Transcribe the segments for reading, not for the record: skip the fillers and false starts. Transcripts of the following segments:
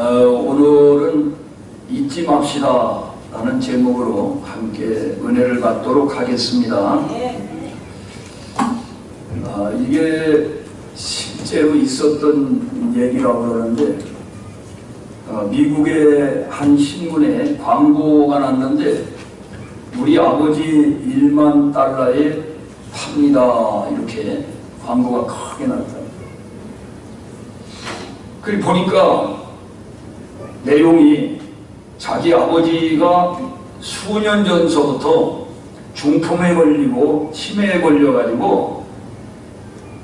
오늘은 잊지 맙시다 라는 제목으로 함께 은혜를 받도록 하겠습니다. 이게 실제로 있었던 얘기라고 그러는데, 미국의 한 신문에 광고가 났는데 우리 아버지 1만 달러에 팝니다 이렇게 광고가 크게 났다. 그리고 보니까 내용이 자기 아버지가 수년 전서부터 중풍에 걸리고 치매에 걸려가지고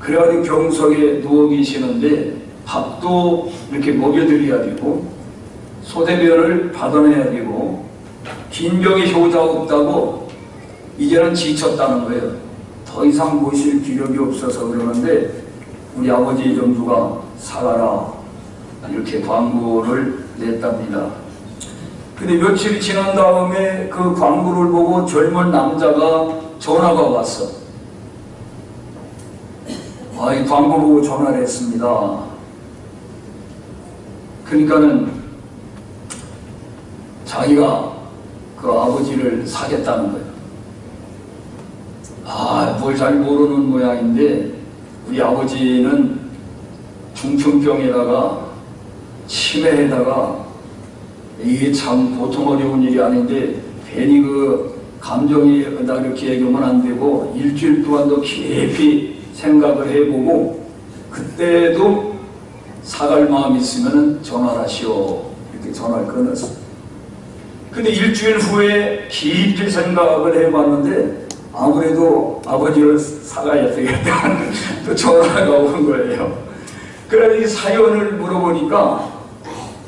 그래가지고 병석에 누워 계시는데 밥도 이렇게 먹여드려야 되고 소대변을 받아내야 되고 빈병의 효자가 없다고 이제는 지쳤다는 거예요. 더 이상 모실 기력이 없어서 그러는데 우리 아버지 좀 누가 사가라 이렇게 광고를 냈답니다. 근데 며칠이 지난 다음에 그 광고를 보고 젊은 남자가 전화가 왔어. 이 광고 보고 전화를 했습니다. 그러니까는 자기가 그 아버지를 사겠다는 거예요. 뭘 잘 모르는 모양인데 우리 아버지는 중풍병에다가 치매에다가 이게 참 보통 어려운 일이 아닌데 괜히 그 감정이 이렇게 얘기하면 안 되고 일주일 동안 더 깊이 생각을 해보고 그때도 사갈 마음 있으면 전화를 하시오 이렇게 전화를 끊었어. 근데 일주일 후에 깊이 생각을 해봤는데 아무래도 아버지를 사가야 되겠다 또 전화가 온 거예요. 그래서 이 사연을 물어보니까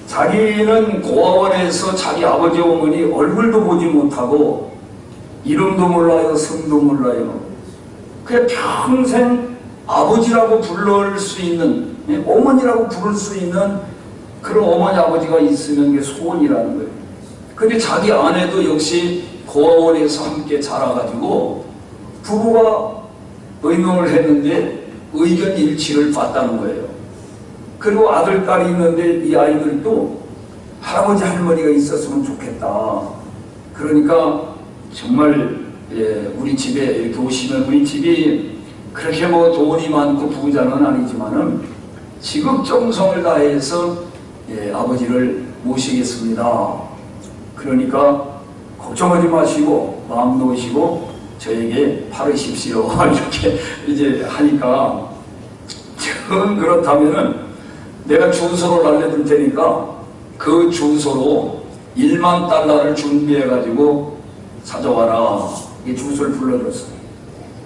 자기는 고아원에서 자기 아버지 어머니 얼굴도 보지 못하고 이름도 몰라요, 성도 몰라요. 그냥 평생 아버지라고 부를 수 있는, 어머니라고 부를 수 있는 그런 어머니 아버지가 있으면 게 소원이라는 거예요. 근데 자기 아내도 역시 고아원에서 함께 자라가지고 부부가 의논을 했는데 의견 일치를 봤다는 거예요. 그리고 아들, 딸이 있는데 이 아이들도 할아버지, 할머니가 있었으면 좋겠다. 그러니까 정말 우리 집에 이렇게 오시면 우리 집이 그렇게 뭐 돈이 많고 부자는 아니지만은 지극정성을 다해서 아버지를 모시겠습니다. 그러니까 걱정하지 마시고 마음 놓으시고 저에게 팔으십시오. 이렇게 이제 하니까 그렇다면은 내가 주소를 알려줄 테니까 그 주소로 1만 달러를 준비해가지고 찾아와라. 이 주소를 불러줬어요.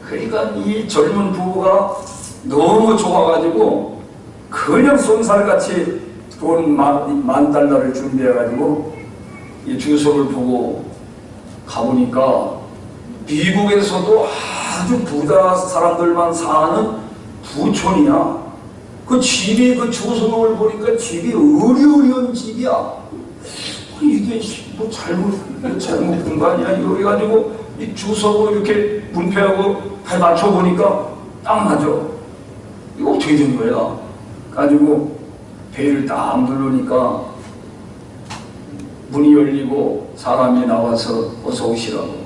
그러니까 이 젊은 부부가 너무 좋아가지고 그냥 쏜살같이 돈 10,000달러를 준비해가지고 이 주소를 보고 가보니까 미국에서도 아주 부자 사람들만 사는 부촌이야. 그 집이 그 주소를 보니까 집이 어려운 집이야. 이게 뭐 잘못 본 거 아니야? 이래 가지고 이 주소 이렇게 분配하고 다 맞춰보니까 딱 맞아. 이거 어떻게 된 거야? 가지고 배를 딱 누르니까 문이 열리고 사람이 나와서 어서 오시라고.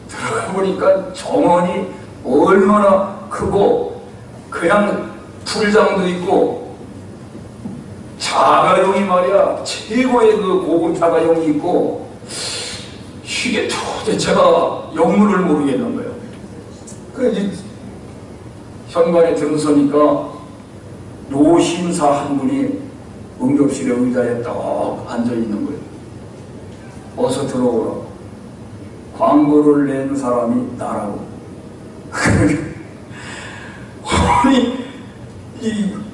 들어보니까 정원이 얼마나 크고 그냥 풀장도 있고 자가용이 말이야 최고의 그 고급 자가용이 있고 이게 도대체가 영문을 모르겠는 거예요. 그래서 현관에 들어서니까 노심사 한 분이 응급실에 의자에 딱 앉아있는 거예요. 어서 들어오라. 광고를 낸 사람이 나라고. 아니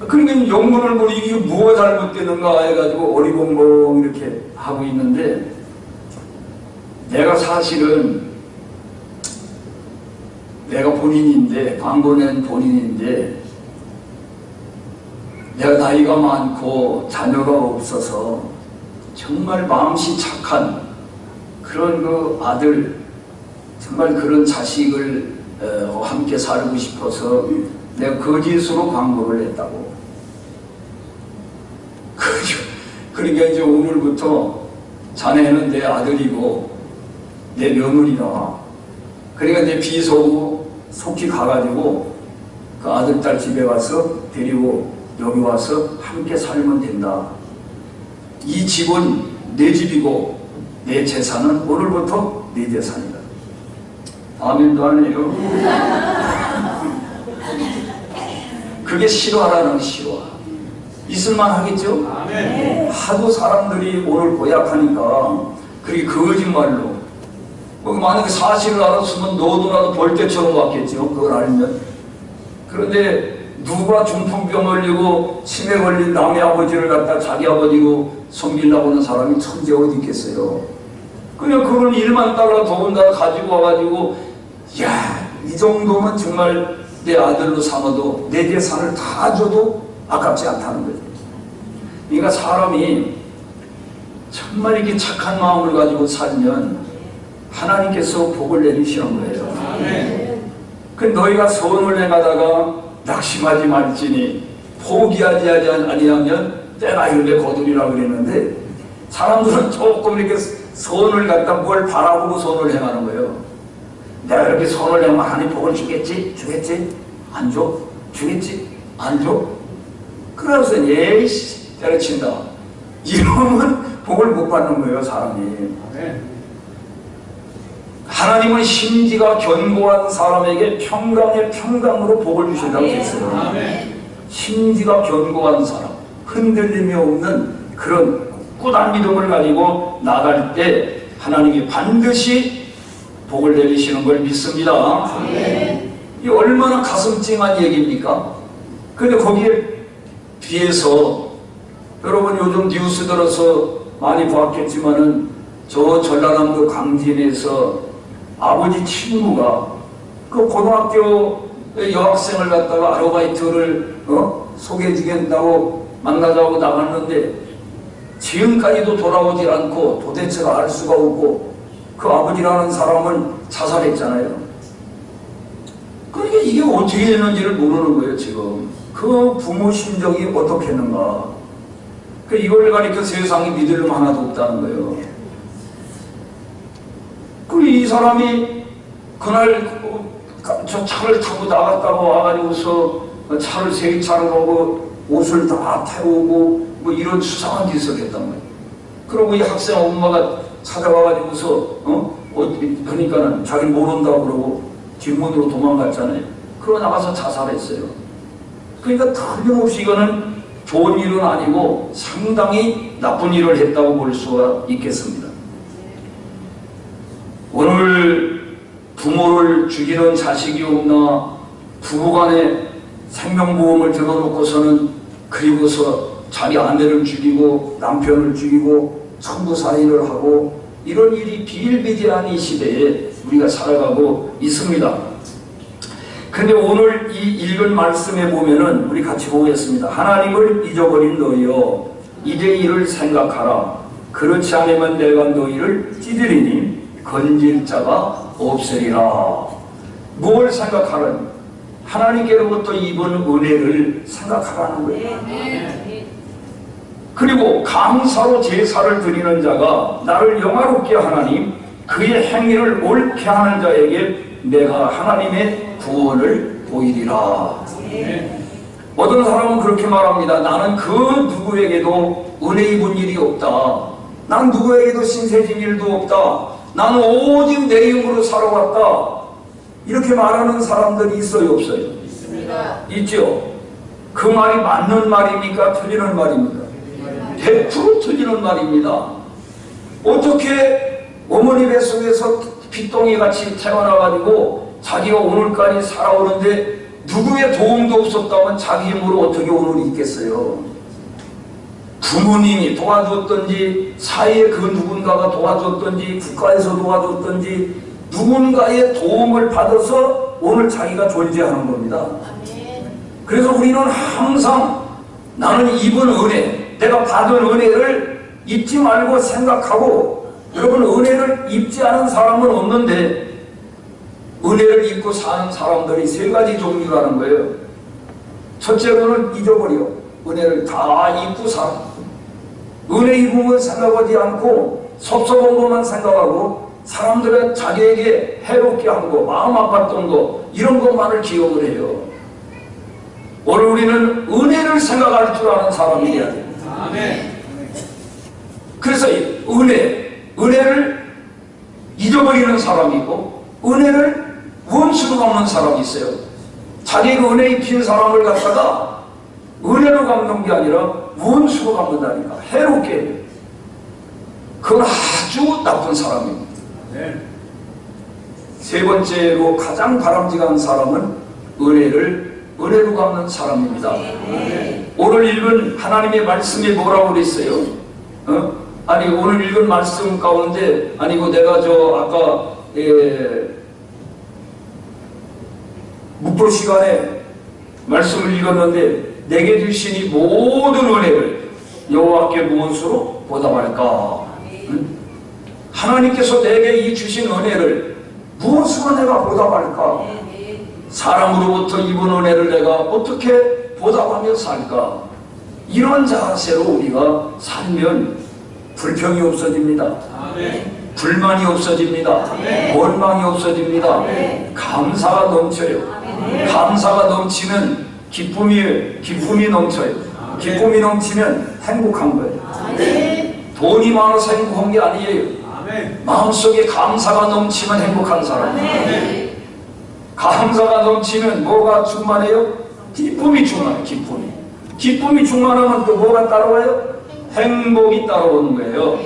그러니까 영문을 모르고 이게 뭐가 잘못되는가 해가지고 어리벙벙 이렇게 하고 있는데 내가 사실은 내가 본인인데 광고 낸 본인인데 내가 나이가 많고 자녀가 없어서 정말 마음씨 착한 그런 그 아들 정말 그런 자식을 함께 살고 싶어서 내가 거짓으로 광고를 했다고. 그러니까 이제 오늘부터 자네는 내 아들이고 내 며느리다. 그러니까 내 비서고 속히 가가지고 그 아들, 딸 집에 와서 데리고 여기 와서 함께 살면 된다. 이 집은 내 집이고 내 재산은 오늘부터 내 재산이다. 아멘도 안 해요. 그게 실화라는 실화. 있을만 하겠죠? 하도 사람들이 오늘 고약하니까 그게 거짓말로 만약에 사실을 알았으면 너도 나도 벌떼처럼 왔겠죠. 그걸 알면. 그런데 누가 중풍병 걸리고 치매 걸린 남의 아버지를 갖다 자기 아버지로 섬기려고 하는 사람이 천재 어디 있겠어요. 그냥 그걸 1만 달러 더군다나 가지고 와가지고 야, 이 정도면 정말 내 아들로 삼아도 내 재산을 다 줘도 아깝지 않다는 거죠. 그러니까 사람이 정말 이렇게 착한 마음을 가지고 살면 하나님께서 복을 내리시는 거예요. 그 너희가 선을 행하다가 낙심하지 말지니 포기하지 아니하면 때나 이르되 거두리라 그랬는데 사람들은 조금 이렇게 선을 갖다 뭘 바라보고 선을 행하는 거예요. 내가 이렇게 선을 행하면 하나님 복을 주겠지? 주겠지? 안 줘? 주겠지? 안 줘? 그러면서 에이씨 때려친다. 이러면 복을 못 받는 거예요, 사람이. 하나님은 심지가 견고한 사람에게 평강의 평강으로 복을 주신다고 했어요. 심지가 견고한 사람, 흔들림이 없는 그런 굳건한 믿음을 가지고 나갈 때 하나님이 반드시 복을 내리시는 걸 믿습니다. 이 얼마나 가슴 찡한 얘기입니까? 그런데 거기에 비해서 여러분 요즘 뉴스 들어서 많이 보았겠지만은 저 전라남도 강진에서 아버지 친구가 그 고등학교 여학생을 갖다가 아르바이트를 소개해 주겠다고 만나자고 나갔는데 지금까지도 돌아오지 않고 도대체가 알 수가 없고 그 아버지라는 사람은 자살했잖아요. 그러니까 이게 어떻게 되는지를 모르는 거예요. 지금 그 부모 심정이 어떻겠는가. 이걸 가니까 세상에 믿을 놈 하나도 없다는 거예요. 그리고 이 사람이 그날 저 차를 타고 나갔다고 와가지고서 차를 세차를 하고 옷을 다 태우고 뭐 이런 수상한 짓을 했단 말이에요. 그리고 이 학생 엄마가 찾아와가지고서 그러니까는 자기 모른다고 그러고 뒷문으로 도망갔잖아요. 그러고 나가서 자살했어요. 그러니까 틀림없이 이거는 좋은 일은 아니고 상당히 나쁜 일을 했다고 볼 수가 있겠습니다. 오늘 부모를 죽이는 자식이 없나 부부간에 생명보험을 들어놓고서는 그리고서 자기 아내를 죽이고 남편을 죽이고 천부사인을 하고 이런 일이 비일비재한 이 시대에 우리가 살아가고 있습니다. 근데 오늘 이 읽은 말씀에 보면은 우리 같이 보겠습니다. 하나님을 잊어버린 너희여 이제 이를 생각하라. 그렇지 않으면 내가 너희를 찌들이니 건질 자가 없으리라. 뭘 생각하라니? 하나님께로부터 입은 은혜를 생각하라는 거예요. 그리고 감사로 제사를 드리는 자가 나를 영화롭게 하나니 그의 행위를 옳게 하는 자에게 내가 하나님의 구원을 보이리라. 어떤 사람은 그렇게 말합니다. 나는 그 누구에게도 은혜 입은 일이 없다. 난 누구에게도 신세진 일도 없다. 나는 오직 내 힘으로 살아왔다. 이렇게 말하는 사람들이 있어요, 없어요? 있습니다. 있죠. 그 말이 맞는 말입니까? 틀리는 말입니까? 100% 틀리는 말입니다. 어떻게 어머니 뱃속에서 핏덩이같이 태어나가지고 자기가 오늘까지 살아오는데 누구의 도움도 없었다면 자기 힘으로 어떻게 오늘이 있겠어요? 부모님이 도와줬던지 사이에 그 누군가가 도와줬던지 국가에서 도와줬던지 누군가의 도움을 받아서 오늘 자기가 존재하는 겁니다. 그래서 우리는 항상 나는 입은 은혜, 내가 받은 은혜를 잊지 말고 생각하고, 여러분 은혜를 입지 않은 사람은 없는데 은혜를 입고 사는 사람들이 세 가지 종류라는 거예요. 첫째로는 잊어버려. 은혜를 다 잊고 살아. 은혜 입은 것 생각하지 않고 섭섭한 것만 생각하고 사람들의 자기에게 해롭게 한 거, 마음 아팠던 거, 이런 것만을 기억을 해요. 오늘 우리는 은혜를 생각할 줄 아는 사람이 돼야 됩니다. 아멘. 그래서 은혜를 잊어버리는 사람이 있고 은혜를 원수로 갚는 사람이 있어요. 자기가 은혜 입힌 사람을 갖다가 은혜로 갚는 게 아니라 원수로 갚는다니까. 해롭게. 그건 아주 나쁜 사람입니다. 세 번째로 가장 바람직한 사람은 은혜로 갚는 사람입니다. 오늘 읽은 하나님의 말씀이 뭐라고 그랬어요? 아니 오늘 읽은 말씀 가운데 아니고 내가 아까 묵도 시간에 말씀을 읽었는데 내게 주신 이 모든 은혜를 여호와께 무엇으로 보답할까? 하나님께서 내게 이 주신 은혜를 무엇으로 내가 보답할까? 사람으로부터 입은 은혜를 내가 어떻게 보답하며 살까? 이런 자세로 우리가 살면 불평이 없어집니다. 아멘. 불만이 없어집니다. 아멘. 원망이 없어집니다. 아멘. 감사가 넘쳐요. 아멘. 감사가 넘치면 기쁨이 넘쳐요. 아멘. 기쁨이 넘치면 행복한 거예요. 아멘. 돈이 많아서 행복한 게 아니에요. 아멘. 마음속에 감사가 넘치면 행복한 사람. 아멘. 감사가 넘치면 뭐가 충만해요? 기쁨이 충만해요. 기쁨이 충만하면 또 뭐가 따라와요? 행복이 따라오는 거예요.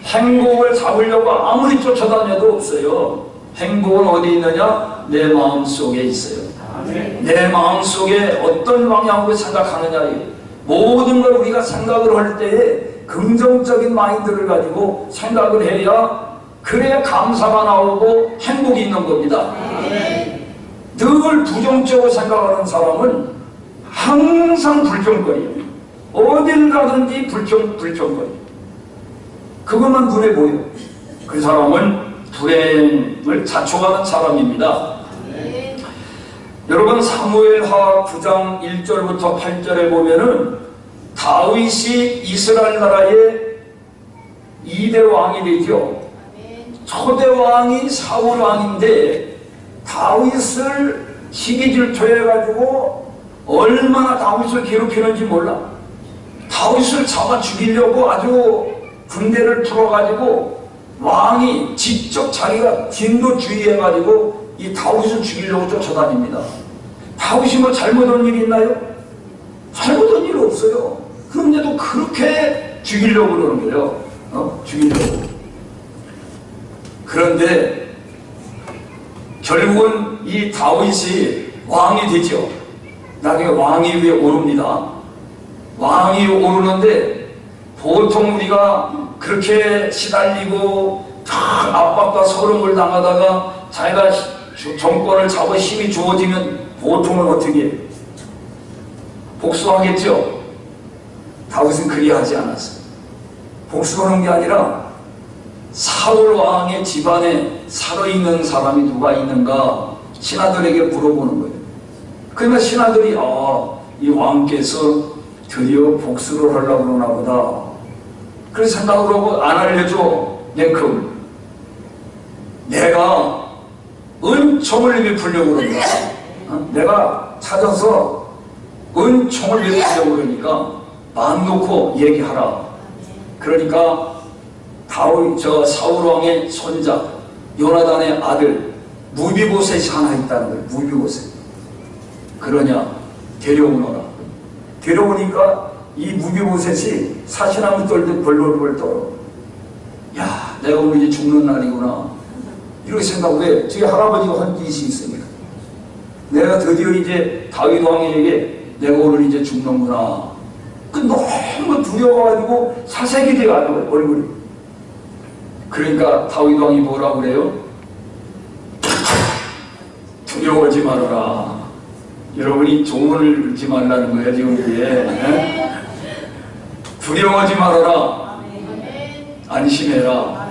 행복을 잡으려고 아무리 쫓아다녀도 없어요. 행복은 어디 있느냐? 내 마음속에 있어요. 내 마음속에 어떤 방향으로 생각하느냐예요. 모든 걸 우리가 생각을 할 때에 긍정적인 마인드를 가지고 생각을 해야 그래야 감사가 나오고 행복이 있는 겁니다. 늘 부정적으로 생각하는 사람은 항상 불평거려요. 어딜 가든지 불평거려. 그것만 눈에 보여. 그 사람은 불행을 자초하는 사람입니다. 여러분 사무엘하 9장 1절부터 8절에 보면은 다윗이 이스라엘 나라의 2대 왕이 되죠. 초대 왕이 사울 왕인데 다윗을 시기 질투해가지고 얼마나 다윗을 괴롭히는지 몰라. 다윗을 잡아 죽이려고 아주 군대를 풀어가지고 왕이 직접 자기가 진도주의해가지고 이 다윗을 죽이려고 쫓아다닙니다. 다윗이 뭐 잘못한 일이 있나요? 잘못한 일 없어요. 그런데도 그렇게 죽이려고 그러는 거예요. 죽이려고. 그런데 결국은 이 다윗이 왕이 되죠. 나중에 왕위 위에 오릅니다. 왕이 오르는데 보통 우리가 그렇게 시달리고 압박과 서름을 당하다가 자기가 정권을 잡아 힘이 주어지면 보통은 어떻게 해요? 복수하겠죠? 다윗은 그리하지 않았어요. 복수하는 게 아니라 사울 왕의 집안에 살아있는 사람이 누가 있는가 신하들에게 물어보는 거예요. 그러면 신하들이 이 왕께서 드디어 복수를 하려고 그러나 보다. 그래서 생각을 하고 안 알려줘. 냉큼 내가 은총을 베풀려고 그런다. 내가 찾아서 은총을 베풀려고 그러니까 마음 놓고 얘기하라. 그러니까 사울 왕의 손자 요나단의 아들 무비보셋이 하나 있다는 거예요. 무비보셋. 그러냐 데려오너라. 데려오니까 이 무비보셋이 사시나무 떨듯 벌벌벌 떨어. 야, 내가 오늘 이제 죽는 날이구나. 이렇게 생각해. 저기 할아버지가 한 짓이 있습니다. 내가 드디어 이제 다윗 왕에게 내가 오늘 이제 죽는구나. 너무 두려워가지고 사색이 돼가는 거예요, 얼굴이. 그러니까 다윗 왕이 뭐라고 그래요? 두려워하지 말아라. 여러분이 조언을 듣지 말라는 거예요, 지금 이게. 두려워하지 말아라. 안심해라.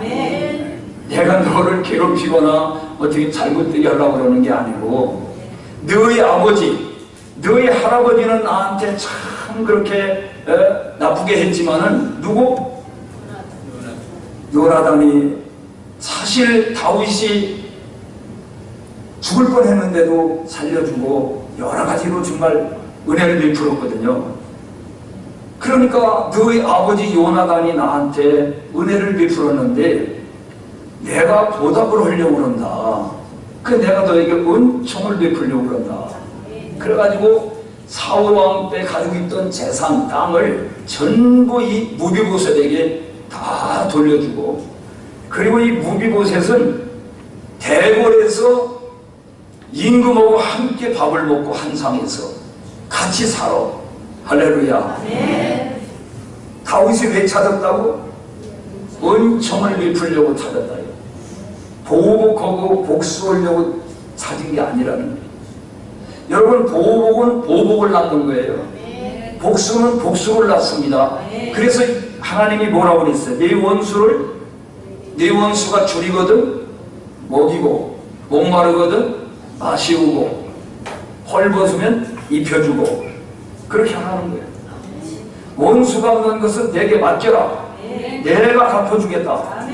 내가 너를 괴롭히거나 어떻게 잘못되게 하려고 그러는 게 아니고 너희 아버지 너희 할아버지는 나한테 참 그렇게 나쁘게 했지만은 누구? 요나단이 사실 다윗이 죽을 뻔했는데도 살려주고 여러 가지로 정말 은혜를 베풀었거든요. 그러니까 너희 아버지 요나단이 나한테 은혜를 베풀었는데 내가 보답을 하려고 그런다. 그 내가 너에게 은총을 베풀려고 그런다. 그래가지고 사울왕 때 가지고 있던 재산, 땅을 전부 이 무비보셋에게 다 돌려주고, 그리고 이 무비보셋은 대궐에서 임금하고 함께 밥을 먹고 한 상에서 같이 살아. 할렐루야. 다윗이 왜 찾았다고? 은총을 베풀려고 찾았다. 보복하고 복수하려고 찾은 게 아니라는 거예요. 여러분, 보복은 보복을 낳는 거예요. 복수는 복수를 낳습니다. 그래서 하나님이 뭐라고 그랬어요? 네 원수가 줄이거든 먹이고, 목마르거든 마시우고, 헐벗으면 입혀주고, 그렇게 하는 거예요. 원수가 없는 것은 내게 맡겨라. 내가 갚아주겠다.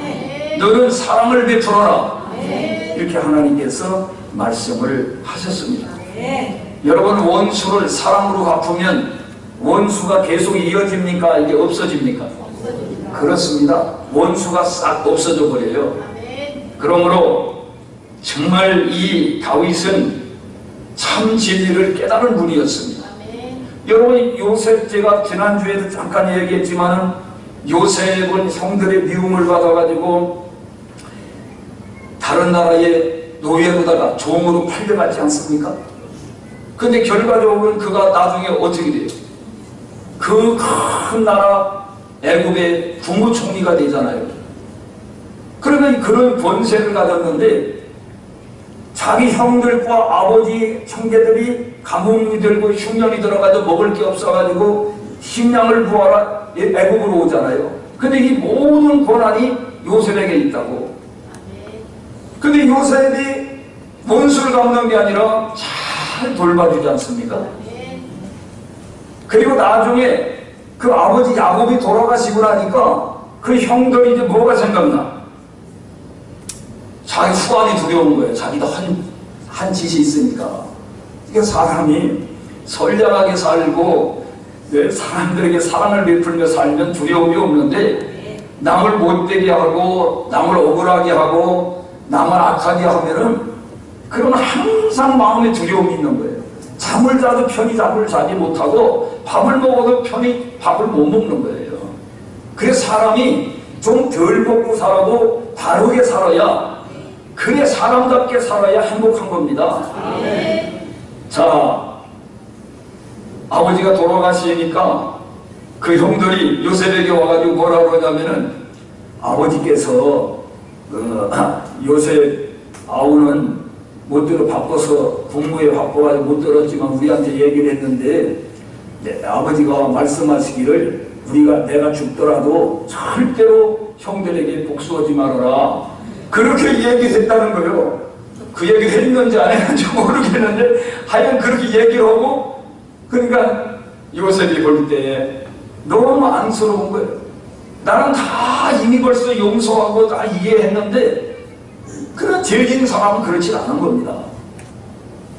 너는 사랑을 베풀어라. 이렇게 하나님께서 말씀을 하셨습니다. 여러분, 원수를 사랑으로 갚으면 원수가 계속 이어집니까? 이게 없어집니까? 그렇습니다. 원수가 싹 없어져 버려요. 그러므로 정말 이 다윗은 참 진리를 깨달은 분이었습니다. 여러분, 요셉, 제가 지난주에도 잠깐 얘기했지만 요셉은 형들의 미움을 받아가지고 다른 나라의 노예로다가 종으로 팔려갔지 않습니까? 근데 결과적으로는 그가 나중에 어떻게 돼요? 그 큰 나라 애굽의 국무총리가 되잖아요. 그러면 그런 권세를 가졌는데 자기 형들과 아버지 형제들이 가뭄이 들고 흉년이 들어가지고 먹을 게 없어가지고 식량을 구하러 애굽으로 오잖아요. 근데 이 모든 권한이 요셉에게 있다고. 근데 요셉이 원수를 갚는 게 아니라 잘 돌봐주지 않습니까? 그리고 나중에 그 아버지 야곱이 돌아가시고 나니까 그 형들이 이제 뭐가 생각나? 자기 후환이 두려운 거예요. 자기도 한 짓이 있으니까. 그러니까 사람이 선량하게 살고 사람들에게 사랑을 베풀며 살면 두려움이 없는데, 남을 못되게 하고 남을 억울하게 하고 남을 악하게 하면은 그러면 항상 마음에 두려움이 있는 거예요. 잠을 자도 편히 잠을 자지 못하고 밥을 먹어도 편히 밥을 못 먹는 거예요. 그래서 사람이 좀 덜 먹고 살아도 바르게 살아야, 그래 사람답게 살아야 행복한 겁니다. 자, 아버지가 돌아가시니까 그 형들이 요셉에게 와가지고 뭐라고 그러냐면은, 아버지께서 요셉 아우는 못 들어 바빠서 국무에 바빠가지고 못 들었지만 우리한테 얘기를 했는데, 아버지가 말씀하시기를 내가 죽더라도 절대로 형들에게 복수하지 말아라, 그렇게 얘기했다는 거예요. 그 얘기를 했는지 안 했는지 모르겠는데 하여간 그렇게 얘기를 하고, 그러니까 요셉이 볼 때 너무 안쓰러운 거예요. 나는 다 이미 벌써 용서하고 다 이해했는데 그런 죄진 사람은 그렇지 않은 겁니다.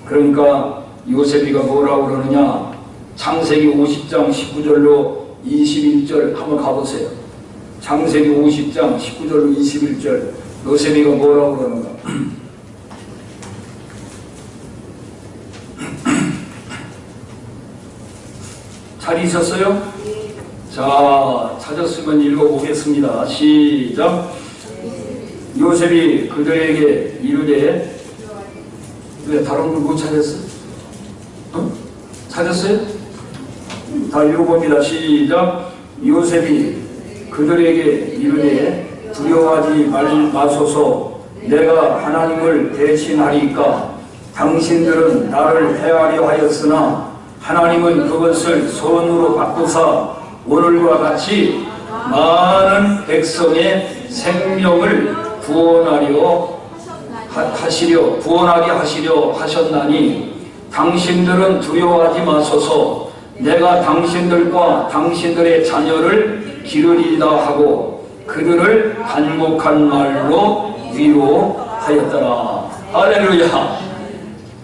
그러니까 요셉이가 뭐라고 그러느냐, 창세기 50장 19절로 21절 한번 가보세요. 창세기 50장 19절로 21절 요셉이가 뭐라고 그러는가. 잘 있었어요? 자, 찾았으면 읽어보겠습니다. 시작. 요셉이 그들에게 이르되, 왜 다른 분 못 찾았어? 찾았어요? 다 읽어봅니다. 시작. 요셉이 그들에게 이르되 두려워하지 마소서, 내가 하나님을 대신하리까. 당신들은 나를 해하려 하였으나 하나님은 그것을 선으로 바꾸사 오늘과 같이 많은 백성의 생명을 구원하게 하시려 하셨나니, 당신들은 두려워하지 마소서. 내가 당신들과 당신들의 자녀를 기르리다 하고 그들을 간곡한 말로 위로하였더라. 할렐루야.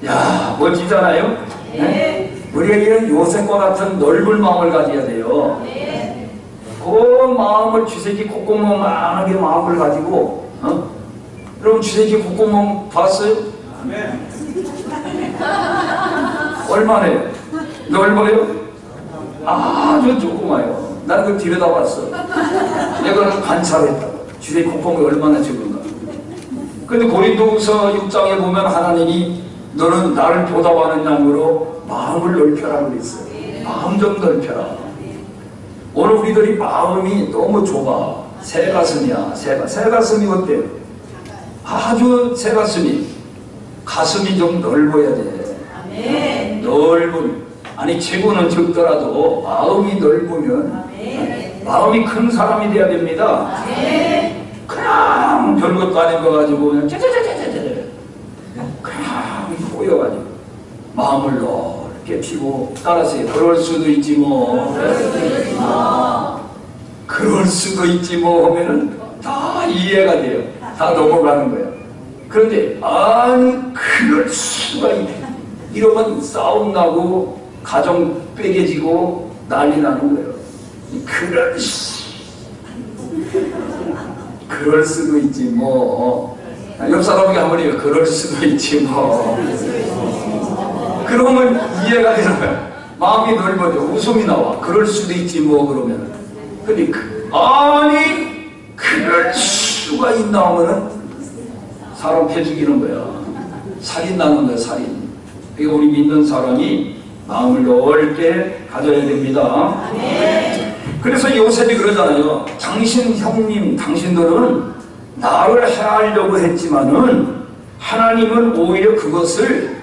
야, 멋지잖아요? 네? 우리가 이런 요셉과 같은 넓은 마음을 가져야 돼요. 그 마음을 쥐새끼 콧구멍만하게 마음을 가지고, 여러분 쥐새끼 콧구멍 봤어요? 얼마나 넓어요? 아주 조그마요. 난 그걸 들여다봤어. 내가 관찰했다. 쥐새끼 콧구멍이 얼마나 적은가. 근데 고린도후서 6장에 보면 하나님이 너는 나를 보답하는 양으로 마음을 넓혀라 그랬어요. 마음 좀 넓혀라. 오늘 우리들이 마음이 너무 좁아. 새 가슴이야. 새 가슴이 어때요? 아주 새 가슴이 좀 넓어야 돼. 넓은, 아니 체구는 적더라도 마음이 넓으면 마음이 큰 사람이 돼야 됩니다. 그냥 별것도 아닌 거 가지고 그냥 짜자자자자자 그냥 꼬여가지고 마음을 넓게 피고 따라서 그럴 수도 있지 뭐. 그럴 수도 있지 뭐 하면은 다 이해가 돼요. 다 넘어가는 거야. 그런데 아니 그럴 수가 있네. 이러면 싸움 나고 가정 빼개지고 난리 나는 거예요. 그럴 수도 있지 뭐. 옆 사람에게 한번 해요. 그럴 수도 있지 뭐. 그러면 이해가 되는 거야. 마음이 넓어져. 웃음이 나와. 그럴 수도 있지 뭐 그러면. 근데 아니 그럴 수가 있나 하면은 사람 패 죽이는 거야. 살인 나는 거야. 살인. 그러니까 우리 믿는 사람이 마음을 넓게 가져야 됩니다. 그래서 요셉이 그러잖아요. 당신 형님, 당신들은 나를 해하려고 했지만은 하나님은 오히려 그것을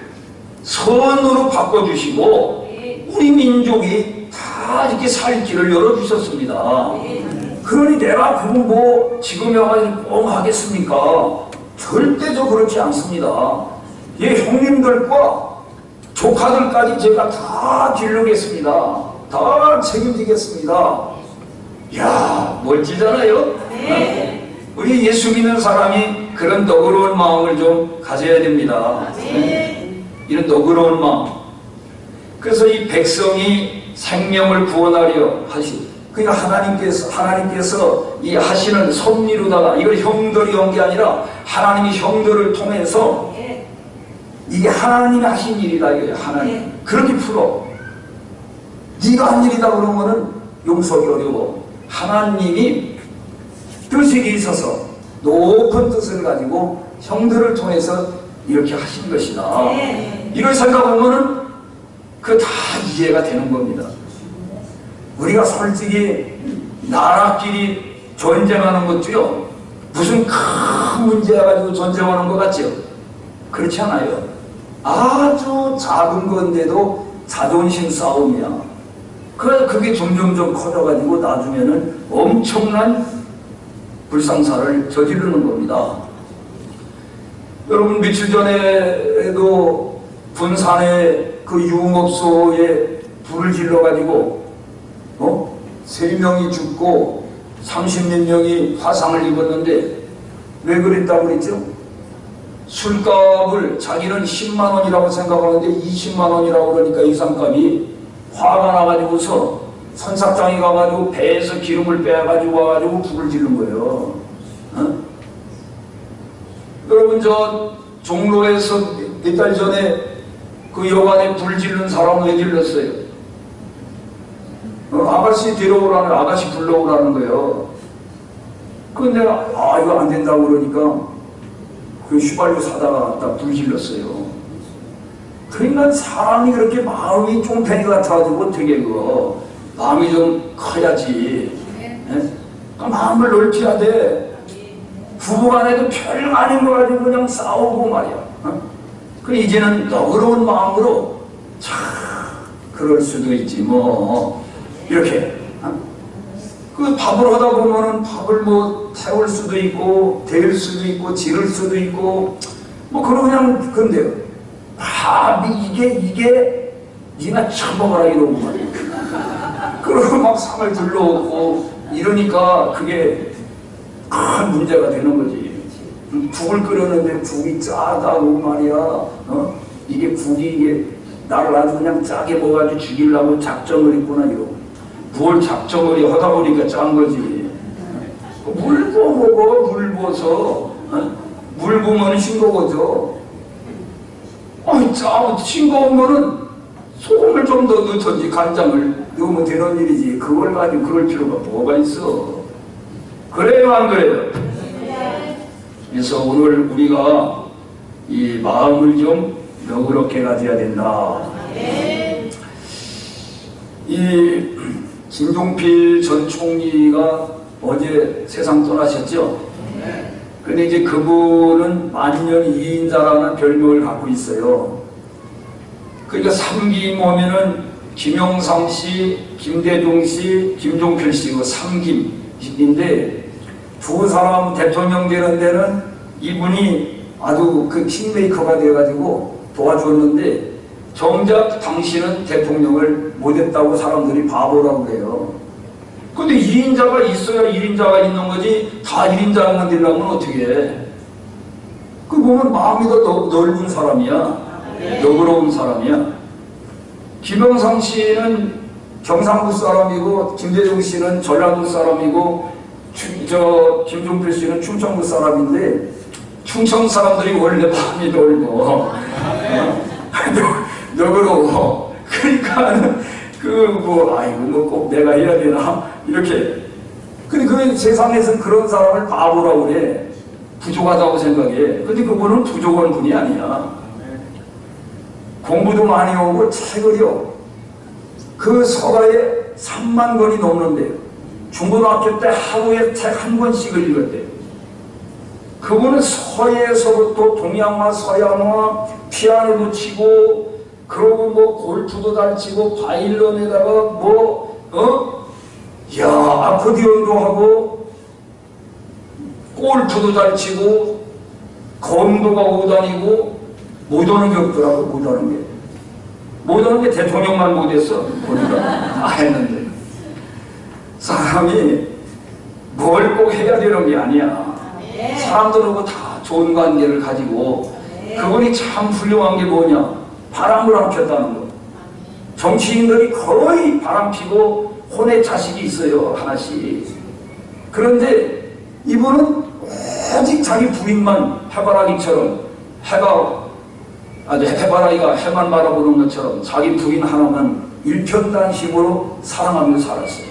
선으로 바꿔주시고 우리 민족이 다 이렇게 살 길을 열어주셨습니다. 그러니 내가 그거 뭐 지금에 와가지고 뻥 하겠습니까? 절대로 그렇지 않습니다. 예, 형님들과 조카들까지 제가 다 기르겠습니다. 다 책임지겠습니다. 이야, 멋지잖아요? 네. 우리 예수 믿는 사람이 그런 너그러운 마음을 좀 가져야 됩니다. 네. 이런 너그러운 마음. 그래서 이 백성이 생명을 구원하려 그러니까 하나님께서 이 하시는 섭리로다가 이걸 형들이 한 게 아니라 하나님이 형들을 통해서 이게 하나님이 하신 일이다 이거예요. 하나님. 그렇게 풀어. 네가 한 일이다 그러면은 용서하기 어려워. 하나님이 뜻이 있어서 높은 뜻을 가지고 형들을 통해서 이렇게 하신 것이다. 이걸 생각하면은 그 다 이해가 되는 겁니다. 우리가 솔직히 나라끼리 전쟁하는 것도요 무슨 큰 문제 가지고 전쟁하는 것 같죠? 그렇지 않아요. 아주 작은 건데도 자존심 싸움이야. 그래서 그게 점점점 커져가지고 나중에는 엄청난 불상사를 저지르는 겁니다. 여러분 며칠 전에도 군산에 그 유흥업소에 불을 질러가지고 3명이 죽고 30몇 명이 화상을 입었는데 왜 그랬다고 그랬죠? 술값을 자기는 10만 원이라고 생각하는데 20만 원이라고 그러니까 이상값이 화가 나가지고서 선착장에 가가지고 배에서 기름을 빼가지고 와가지고 불을 지른 거예요. 여러분 저 종로에서 몇 달 전에 그 여관에 불 지른 사람 왜 질렀어요? 아가씨 데려오라는 아가씨 불러오라는 거예요. 근데 내가 이거 안 된다고 그러니까 그 휘발유 사다가 딱 불 질렀어요. 그러니까 사람이 그렇게 마음이 쫑팽이 같아가지고 어떻게 그거 마음이 좀 커야지. 마음을 넓혀야 돼. 부부간에도 별 아닌 거 가지고 그냥 싸우고 말이야. 그래 이제는 너그러운 마음으로 참 그럴 수도 있지 뭐 이렇게 그 밥을 하다 보면은 밥을 뭐 태울 수도 있고 데울 수도 있고 지를 수도 있고 뭐 그런 그냥 근데요 밥이 이게 니나 처먹어라 이러고 말이야. 그러고 막 상을 들러오고 이러니까 그게 큰 문제가 되는 거지. 국을 끓였는데 국이 짜다고 말이야. 이게 국이 이게 나를 아주 그냥 짜게 먹어가지고 죽이려고 작정을 했구나 이러고. 뭘 작정을 하다 보니까 짠 거지. 물 부어 먹어. 물 부어서 물 부으면 싱거워져. 싱거운 거는 소금을 좀 더 넣던지 간장을 넣으면 되는 일이지. 그걸 가지고 그럴 필요가 뭐가 있어. 그래요 안 그래요? 그래서 오늘 우리가 이 마음을 좀 너그럽게 가져야 된다. 이 김종필 전 총리가 어제 세상 떠나셨죠? 근데 이제 그분은 만년 2인자라는 별명을 갖고 있어요. 그러니까 3김 오면은 김영삼 씨, 김대중 씨, 김종필 씨, 그 3김인데 두 사람 대통령 되는 데는 이분이 아주 그 킹메이커가 돼가지고 도와줬는데 정작 당신은 대통령을 못했다고 사람들이 바보라고 그래요. 근데 2인자가 있어야 1인자가 있는 거지 다 1인자만 되려면 어떻게 해? 그 보면 마음이 더 넓은 사람이야. 너그러운 사람이야. 김영삼 씨는 경상도 사람이고 김대중 씨는 전라도 사람이고 김종필 씨는 충청도 사람인데 충청 사람들이 원래 마음이 넓어. 너그러워. 그러니까 꼭 내가 해야 되나 이렇게. 근데 그 세상에서는 그런 사람을 바보라고 그래. 부족하다고 생각해. 근데 그분은 부족한 분이 아니야. 공부도 많이 오고 책을요. 그 서가에 3만 권이 넘는데요. 중고등학교 때 하루에 책 한 권씩을 읽었대요. 그분은 서예에서부터 동양화, 서양화, 피아노도 치고, 그러고 골프도 잘 치고, 바이올린에다가 아코디언도 하고, 골프도 잘 치고, 검도 가고 다니고, 못하는 게 없더라고, 못하는 게. 못하는 게 대통령만 못했어. 보니까 다 했는데. 사람이 뭘 꼭 해야 되는 게 아니야. 사람들하고 다 좋은 관계를 가지고 그분이 참 훌륭한 게 뭐냐? 바람을 안 폈다는 거. 정치인들이 거의 바람 피고 혼의 자식이 있어요. 하나씩. 그런데 이분은 오직 자기 부인만 해바라기처럼 해바라기가 해만 바라보는 것처럼 자기 부인 하나만 일편단심으로 사랑하며 살았어요.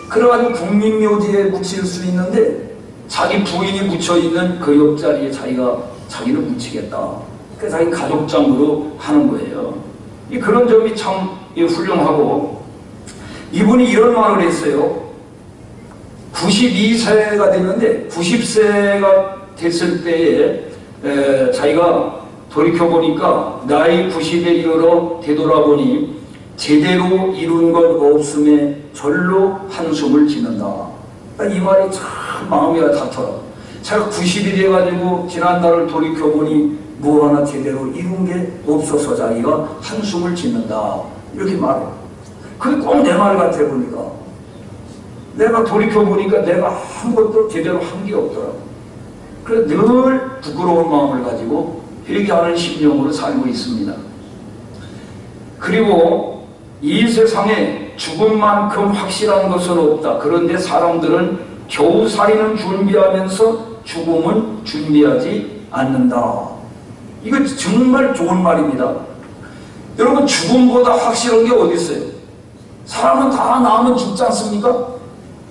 그래가지고 국민묘지에 묻힐 수 있는데 자기 부인이 묻혀있는 그 옆자리에 자기를 묻히겠다. 그래서 자기 가족장으로 하는 거예요. 그런 점이 참 훌륭하고, 이분이 이런 말을 했어요. 92세가 됐는데 90세가 됐을 때에 자기가 돌이켜보니까 나이 90에 이르러 되돌아보니 제대로 이룬 것 없음에 절로 한숨을 짓는다. 이 말이 참 마음이 닿더라. 제가 90이 돼가지고 지난달을 돌이켜보니 뭐 하나 제대로 이룬 게 없어서 자기가 한숨을 짓는다. 이렇게 말해. 그게 꼭 내 말 같아 보니까. 내가 돌이켜보니까 내가 아무것도 제대로 한 게 없더라고. 그래서 늘 부끄러운 마음을 가지고 회개하는 심령으로 살고 있습니다. 그리고 이 세상에 죽음만큼 확실한 것은 없다. 그런데 사람들은 겨우 살인은 준비하면서 죽음은 준비하지 않는다. 이거 정말 좋은 말입니다. 여러분, 죽음보다 확실한 게 어디 있어요? 사람은 다 나면 죽지 않습니까?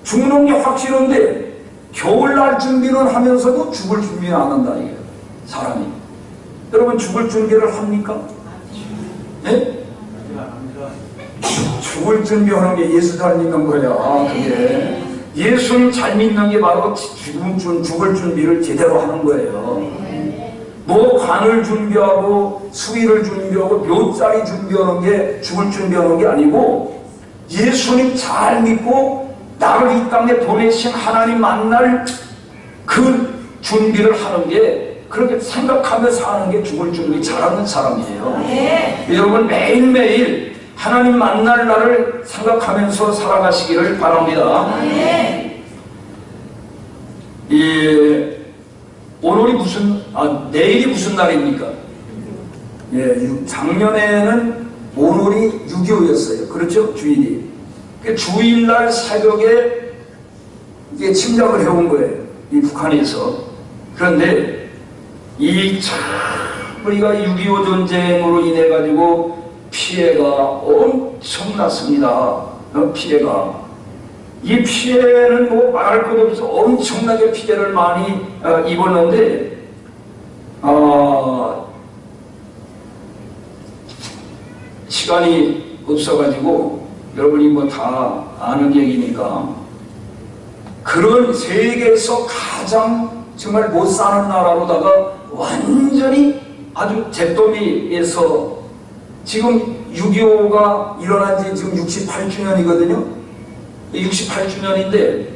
죽는 게 확실한데 겨울날 준비는 하면서도 죽을 준비는 안 한다. 이게 사람이. 여러분, 죽을 준비를 합니까? 네? 죽을 준비하는 게 예수 잘 믿는 거야. 그게 예수님 잘 믿는 게 바로 죽을 준비를 제대로 하는 거예요. 뭐 관을 준비하고 수의를 준비하고 묘자리 준비하는 게 죽을 준비하는 게 아니고, 예수님 잘 믿고 나를 이 땅에 보내신 하나님 만날 그 준비를 하는 게 그렇게 생각하며 사는 게 죽을 준비 잘하는 사람이에요. 여러분 매일매일 하나님 만날 날을 생각하면서 살아가시기를 바랍니다. 오늘이 내일이 무슨 날입니까? 작년에는 오늘이 6.25였어요. 그렇죠? 주일이. 주일날 새벽에 이게 침략을 해온 거예요. 이 북한에서. 그런데 우리가 6.25 전쟁으로 인해 가지고 피해가 엄청났습니다. 피해가. 이 피해는 뭐 말할 것도 없어 엄청나게 피해를 많이 입었는데, 시간이 없어가지고 여러분이 뭐 다 아는 얘기니까, 그런 세계에서 가장 정말 못 사는 나라로다가 완전히 아주 잿더미에서 지금 6.25가 일어난 지 지금 68주년이거든요. 68주년인데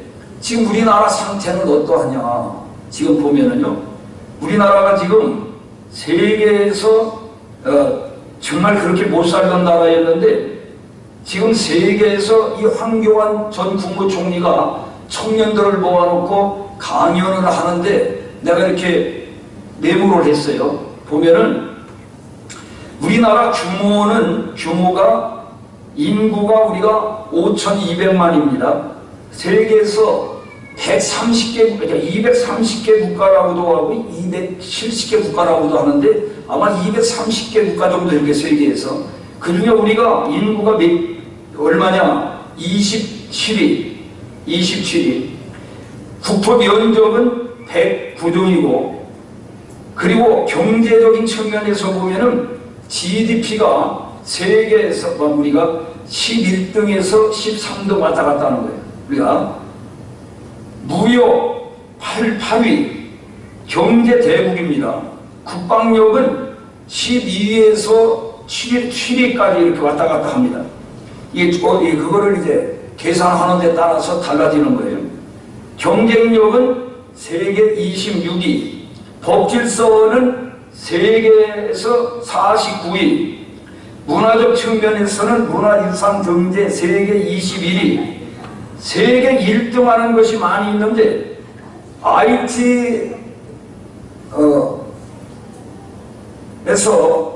지금 우리나라 상태는 어떠하냐. 지금 보면은요, 우리나라가 지금 세계에서 정말 그렇게 못 살던 나라였는데 지금 세계에서 이 황교안 전 국무총리가 청년들을 모아놓고 강연을 하는데 내가 이렇게 메모를 했어요. 보면은 우리나라 규모가 인구가 우리가 5,200만입니다. 세계에서 130개, 그러니까 230개 국가라고도 하고 270개 국가라고도 하는데 아마 230개 국가 정도 이렇게 세계에서, 그 중에 우리가 인구가 얼마냐? 27위. 국토 면적은 109등이고, 그리고 경제적인 측면에서 보면은 GDP가 세계에서 우리가 11등에서 13등 왔다 갔다 하는 거예요. 우리가 무역 8위 경제 대국입니다. 국방력은 12위에서 7위까지 이렇게 왔다 갔다 합니다. 그거를 이제 계산하는 데 따라서 달라지는 거예요. 경쟁력은 세계 26위, 법질서는 세계에서 49위, 문화적 측면에서는 문화유산 경제 세계 21위, 세계 1등 하는 것이 많이 있는데 IT 에서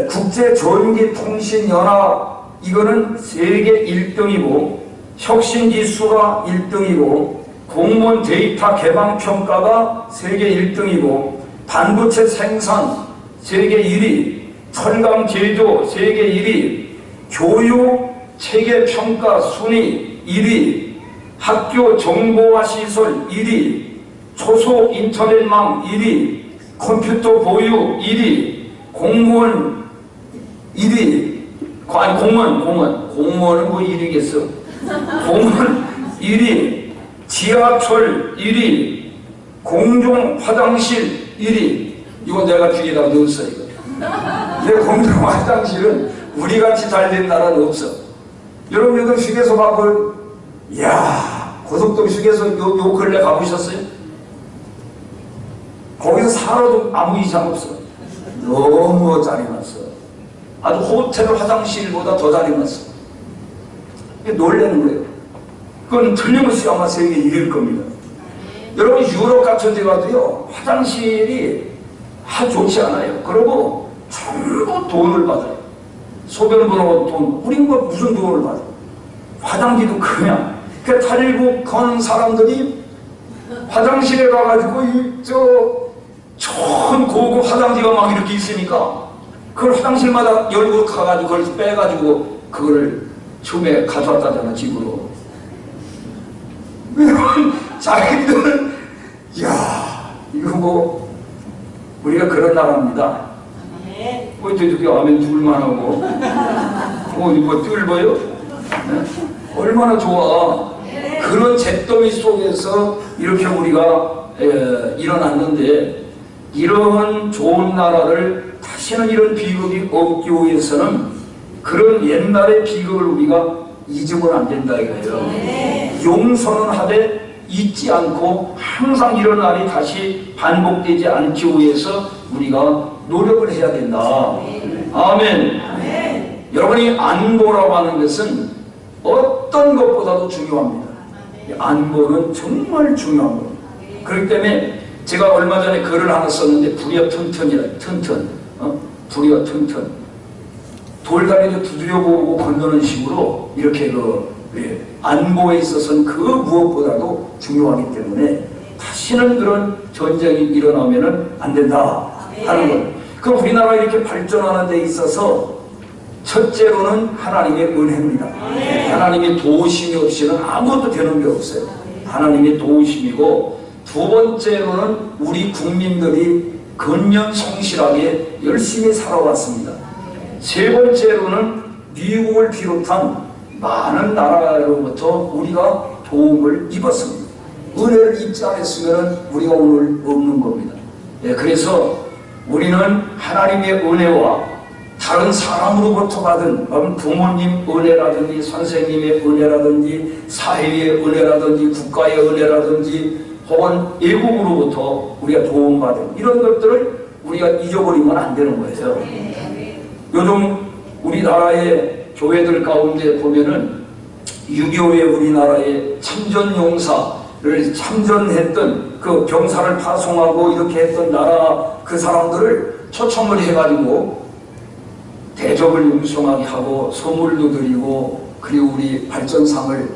국제전기통신연합 이거는 세계 1등이고, 혁신지수가 1등이고, 공무원 데이터 개방평가가 세계 1등이고, 반도체 생산 세계 1위, 철강 제조 세계 1위, 교육 체계평가 순위 1위, 학교 정보화 시설 1위, 초소 인터넷망 1위, 컴퓨터 보유 1위, 공무원 1위, 공무원은 뭐 1위겠어. 공무원 1위, 지하철 1위, 공중 화장실 1위. 이거 내가 뒤에다 넣었어, 이거. 내 공중 화장실은 우리같이 잘 된 나라는 없어. 여러분, 여기 휴게소 가볼, 이야, 고속도로 휴게소 요 근래 가보셨어요? 거기서 살아도 아무 이상 없어. 너무 잘 해놨어. 아주 호텔 화장실보다 더 잘 해놨어. 놀라는 거예요. 그건 틀림없이 아마 세계 1위일 겁니다. 여러분, 유럽 같은 데 가도요, 화장실이 아주 좋지 않아요. 그리고 전부 돈을 받아요. 소변 보러 돈. 우린 뭐 무슨 돈을 받아? 화장지도 그냥. 그 탈의국 건 사람들이 화장실에 가가지고 좋은 고급 화장지가 막 이렇게 있으니까 그걸 화장실마다 열고 가가지고 그걸 빼가지고 그거를 처음에 가져왔다잖아, 집으로. 자기들은 이야, 이거 뭐 우리가 그런 나라입니다. 뭐 저기 하면 둘만 하고 뭐 뚫어요? 네? 얼마나 좋아. 그런 잿더미 속에서 이렇게 우리가 일어났는데, 이런 좋은 나라를 다시는 이런 비극이 없기 위해서는 그런 옛날의 비극을 우리가 잊으면 안 된다 이거예요. 용서는 하되 잊지 않고 항상 이런 날이 다시 반복되지 않기 위해서 우리가 노력을 해야 된다. 아멘. 여러분이 안보라고 하는 것은 어떤 것보다도 중요합니다. 안보는 정말 중요한 겁니다. 그렇기 때문에 제가 얼마 전에 글을 하나 썼는데 불여 튼튼이라, 튼튼, 불여 튼튼, 돌다리를 두드려 보고 건너는 식으로 이렇게 안보에 있어서는 그 무엇보다도 중요하기 때문에 다시는 그런 전쟁이 일어나면은 안 된다 하는 것. 그럼 우리나라 이렇게 발전하는 데 있어서 첫째로는 하나님의 은혜입니다. 하나님의 도우심이 없이는 아무것도 되는 게 없어요. 하나님의 도우심이고, 두 번째로는 우리 국민들이 근면성실하게 열심히 살아왔습니다. 세 번째로는 미국을 비롯한 많은 나라로부터 우리가 도움을 입었습니다. 은혜를 입지 않았으면 우리가 오늘 없는 겁니다. 그래서 우리는 하나님의 은혜와 다른 사람으로부터 받은 부모님 은혜라든지 선생님의 은혜라든지 사회의 은혜라든지 국가의 은혜라든지 혹은 외국으로부터 우리가 도움받은 이런 것들을 우리가 잊어버리면 안 되는 거예요. 요즘 우리나라의 교회들 가운데 보면은 6.25에 우리나라의 참전용사를 참전했던 그 병사를 파송하고 이렇게 했던 나라 그 사람들을 초청을 해가지고 대접을 융성하게 하고 선물도 드리고, 그리고 우리 발전상을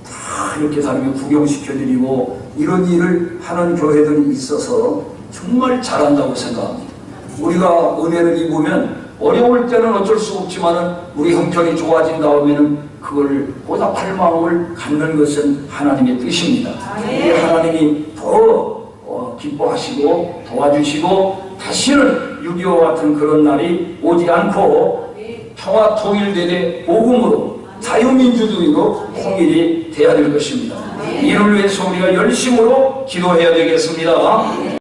다 이렇게 다니며 구경시켜드리고 이런 일을 하는 교회들이 있어서 정말 잘한다고 생각합니다. 우리가 은혜를 입으면 어려울 때는 어쩔 수 없지만 우리 형편이 좋아진 다음에는 그걸 보답할 마음을 갖는 것은 하나님의 뜻입니다. 하나님이 더 기뻐하시고 도와주시고 다시는 6.25 같은 그런 날이 오지 않고 평화 통일되되 복음으로 자유민주주의로 통일이 돼야 될 것입니다. 이를 위해서 우리가 열심으로 기도해야 되겠습니다.